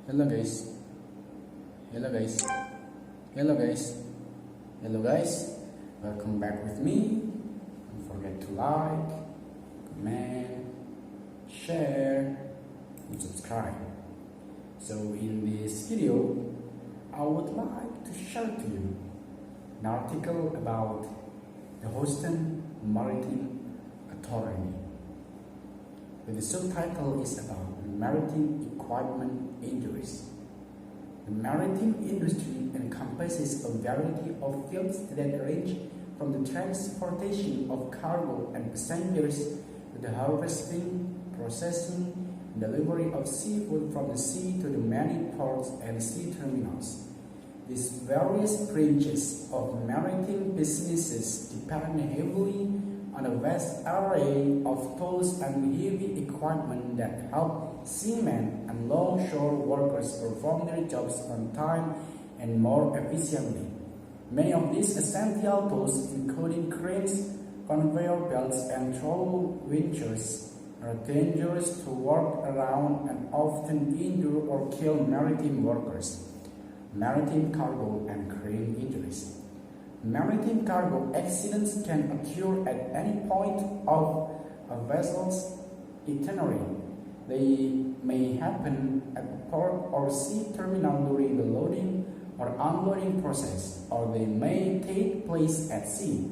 Hello guys, hello guys, hello guys, hello guys, welcome back with me. Don't forget to like, comment, share, and subscribe. So in this video, I would like to share to you an article about the Houston Maritime Authority. The subtitle is about maritime equipment injuries. The maritime industry encompasses a variety of fields that range from the transportation of cargo and passengers to the harvesting, processing, and delivery of seafood from the sea to the many ports and sea terminals. These various branches of maritime businesses depend heavily on a vast array of tools and heavy equipment that help seamen and longshore workers perform their jobs on time and more efficiently. Many of these essential tools, including cranes, conveyor belts, and troll winches, are dangerous to work around and often injure or kill maritime workers. Maritime cargo and crane injuries. Maritime cargo accidents can occur at any point of a vessel's itinerary. They may happen at a port or sea terminal during the loading or unloading process, or they may take place at sea.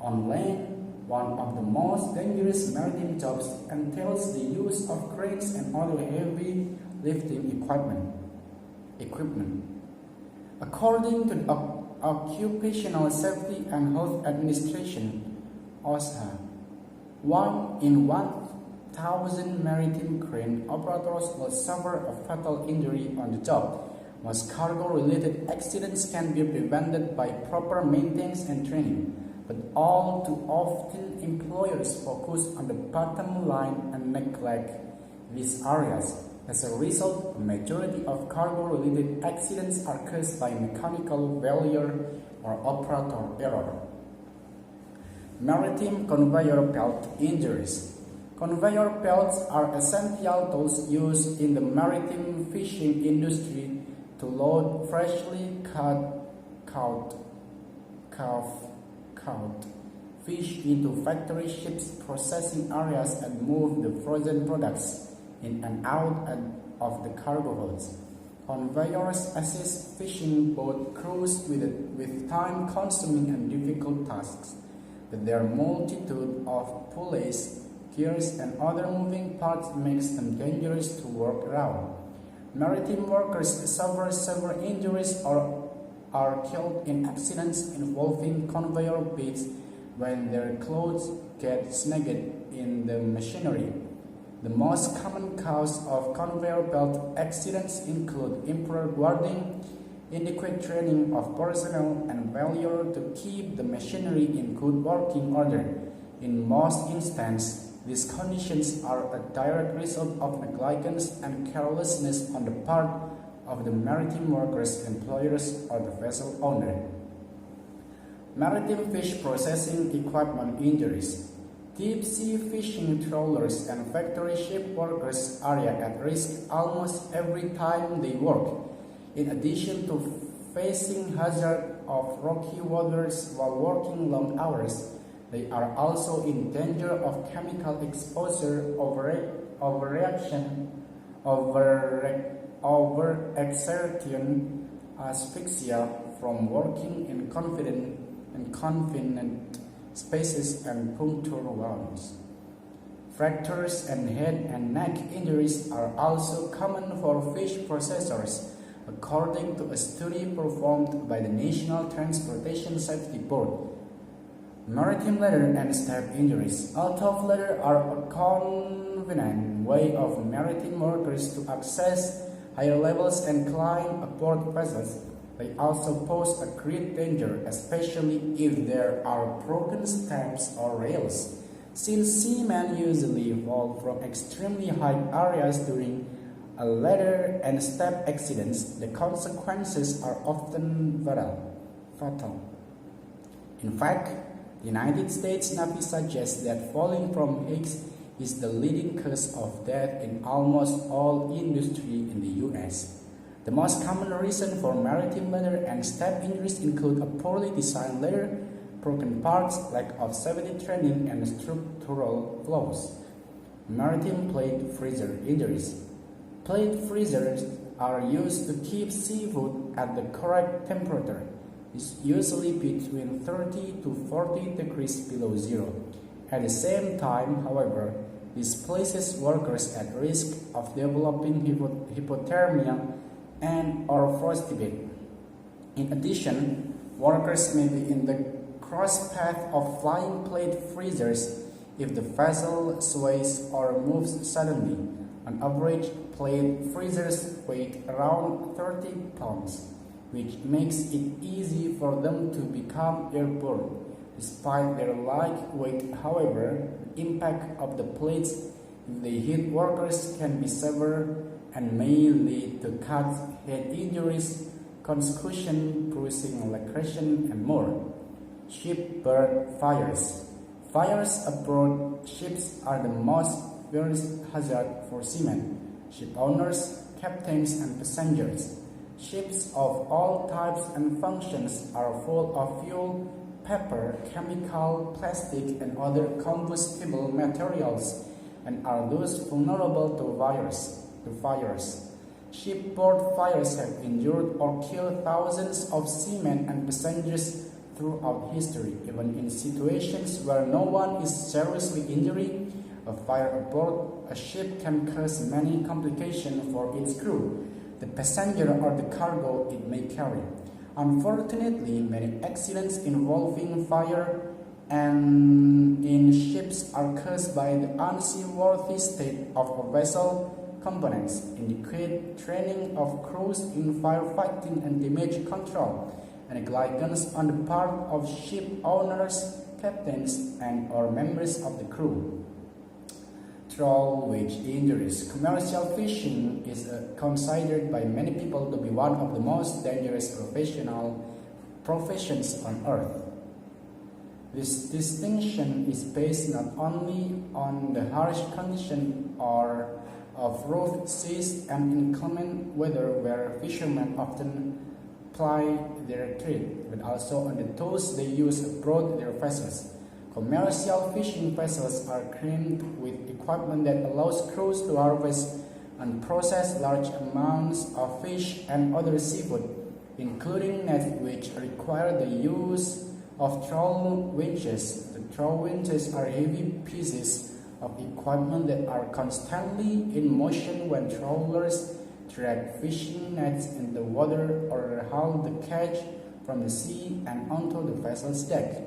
On land, one of the most dangerous maritime jobs entails the use of cranes and other heavy lifting equipment. According to the Occupational Safety and Health Administration (OSHA), 1 in 1,000 maritime crane operators will suffer a fatal injury on the job. Most cargo-related accidents can be prevented by proper maintenance and training, but all too often employers focus on the bottom line and neglect these areas. As a result, a majority of cargo-related accidents are caused by mechanical failure or operator error. Maritime conveyor belt injuries. Conveyor belts are essential tools used in the maritime fishing industry to load freshly caught fish into factory ships, processing areas, and move the frozen products in and out of the cargo holds. Conveyors assist fishing boat crews with time-consuming and difficult tasks, but their multitude of pulleys, gears, and other moving parts makes them dangerous to work around. Maritime workers suffer severe injuries or are killed in accidents involving conveyor belts when their clothes get snagged in the machinery. The most common cause of conveyor belt accidents include improper guarding, inadequate training of personnel, and failure to keep the machinery in good working order. In most instances, these conditions are a direct result of negligence and carelessness on the part of the maritime workers, employers, or the vessel owner. Maritime fish processing equipment injuries. Deep-sea fishing trawlers and factory ship workers are at risk almost every time they work. In addition to facing hazard of rocky waters while working long hours, they are also in danger of chemical exposure, overreaction, overexertion, asphyxia from working in confined spaces, and puncture wounds. Fractures and head and neck injuries are also common for fish processors, according to a study performed by the National Transportation Safety Board. Maritime ladder and step injuries. Although ladders are a convenient way of maritime workers to access higher levels and climb aboard vessels, they also pose a great danger, especially if there are broken steps or rails. Since seamen usually fall from extremely high areas during a ladder and step accidents, the consequences are often fatal. In fact, the United States Navy suggests that falling from heights is the leading cause of death in almost all industry in the U.S. The most common reason for maritime weather and step injuries include a poorly designed ladder, broken parts, lack of safety training, and structural flaws. Maritime plate freezer injuries. Plate freezers are used to keep seafood at the correct temperature. It's usually between 30 to 40 degrees below zero. At the same time, however, this places workers at risk of developing hypothermia and or frostbite. In addition, workers may be in the cross path of flying plate freezers if the vessel sways or moves suddenly. On average, plate freezers weigh around 30 pounds, which makes it easy for them to become airborne. Despite their light weight, however, the impact of the plates if they hit workers can be severe and may lead to cuts, head injuries, concussion, bruising, lacration, and more. Shipboard fires. Fires aboard ships are the most serious hazard for seamen, ship owners, captains, and passengers. Ships of all types and functions are full of fuel, pepper, chemical, plastic, and other combustible materials, and are thus vulnerable to fires. Shipboard fires have injured or killed thousands of seamen and passengers throughout history. Even in situations where no one is seriously injured, a fire aboard a ship can cause many complications for its crew, the passenger, or the cargo it may carry. Unfortunately, many accidents involving fire and in ships are caused by the unseaworthy state of a vessel. Components indicate training of crews in firefighting and damage control, and negligence on the part of ship owners, captains, and or members of the crew. Trawl wage injuries. Commercial fishing is considered by many people to be one of the most dangerous professions on earth. This distinction is based not only on the harsh condition of rough seas and inclement weather where fishermen often ply their trade, but also on the tools they use aboard their vessels. Commercial fishing vessels are equipped with equipment that allows crews to harvest and process large amounts of fish and other seafood, including nets, which require the use of trawl winches. The trawl winches are heavy pieces of equipment that are constantly in motion when trawlers drag fishing nets in the water or haul the catch from the sea and onto the vessel's deck.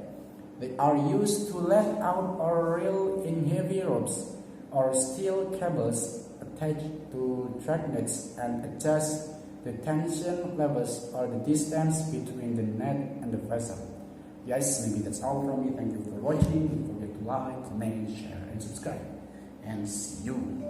They are used to let out or reel in heavy ropes or steel cables attached to drag nets and adjust the tension levels or the distance between the net and the vessel. Yes, maybe that's all from me. Thank you for watching. Don't forget to like, comment, share, and subscribe. And see you.